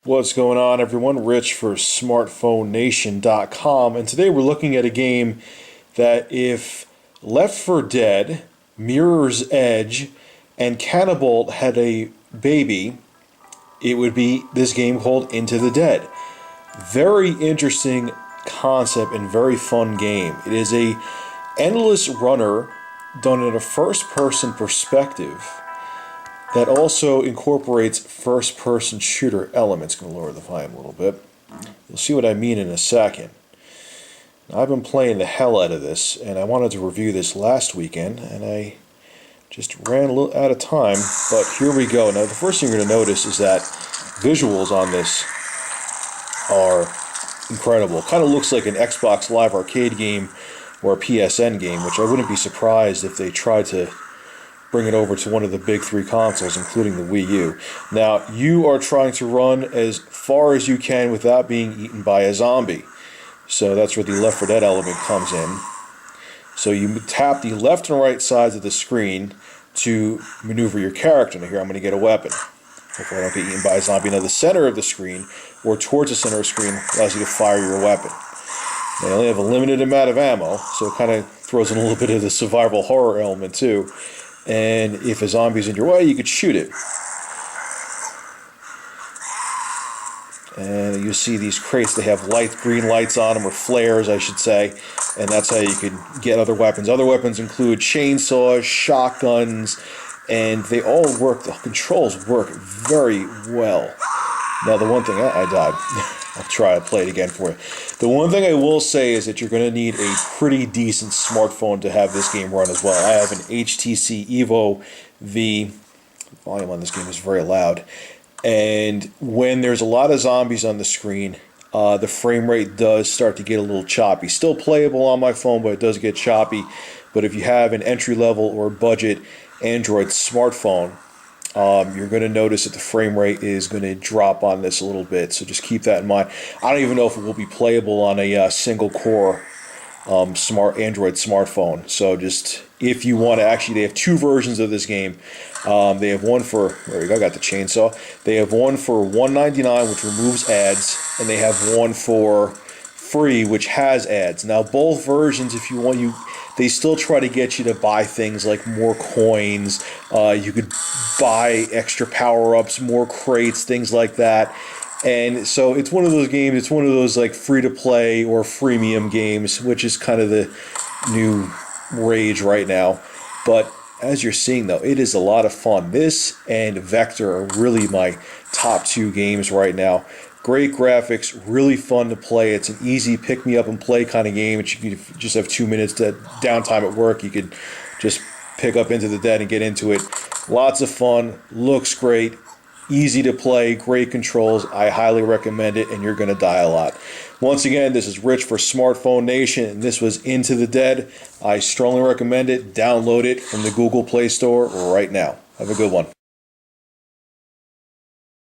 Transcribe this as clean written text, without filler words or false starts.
What's going on, everyone? Rich for smartphonenation.com, and today we're looking at a game that if Left 4 Dead, Mirror's Edge, and Cannibal had a baby, it would be this game called Into the Dead. Very interesting concept and very fun game. It is a endless runner done in a first-person perspective that also incorporates first-person shooter elements. Going to lower the volume a little bit. You'll see what I mean in a second. Now, I've been playing the hell out of this, and I wanted to review this last weekend, and I just ran a little out of time, but here we go. Now, the first thing you're going to notice is that visuals on this are incredible. Kind of looks like an Xbox Live Arcade game or a PSN game, which I wouldn't be surprised if they tried to bring it over to one of the big three consoles, including the Wii U. Now, you are trying to run as far as you can without being eaten by a zombie. So that's where the Left 4 Dead element comes in. So you tap the left and right sides of the screen to maneuver your character. Now here I'm going to get a weapon. Hopefully I don't get eaten by a zombie. Now the center of the screen, or towards the center of the screen, allows you to fire your weapon. They only have a limited amount of ammo, so it kind of throws in a little bit of the survival horror element too. And if a zombie's in your way, you could shoot it. And you see these crates, they have light green lights on them, or flares I should say, and that's how you can get other weapons. Other weapons include chainsaws, shotguns, and they all work, the controls work very well. Now the one thing, I died. I'll try to play it again for you. The one thing I will say is that you're going to need a pretty decent smartphone to have this game run as well. I have an HTC Evo V. The volume on this game is very loud. And when there's a lot of zombies on the screen, the frame rate does start to get a little choppy. Still playable on my phone, but it does get choppy. But if you have an entry-level or budget Android smartphone, you're going to notice that the frame rate is going to drop on this a little bit, so just keep that in mind. I don't even know if it will be playable on a single-core smart Android smartphone. So just, if you want to, actually, they have two versions of this game. They have one for, there we go, I got the chainsaw. They have one for $1.99, which removes ads, and they have one for free, which has ads. Now, both versions, if you want, they still try to get you to buy things like more coins. You could buy extra power-ups, more crates, things like that. And so it's one of those games, it's one of those like free-to-play or freemium games, which is kind of the new rage right now. But as you're seeing, though, it is a lot of fun. This and Vector are really my top two games right now. Great graphics, really fun to play. It's an easy pick-me-up-and-play kind of game. If you just have 2 minutes to downtime at work, you could just pick up Into the Dead and get into it. Lots of fun, looks great, easy to play, great controls. I highly recommend it, and you're going to die a lot. Once again, this is Rich for Smartphone Nation, and this was Into the Dead. I strongly recommend it. Download it from the Google Play Store right now. Have a good one.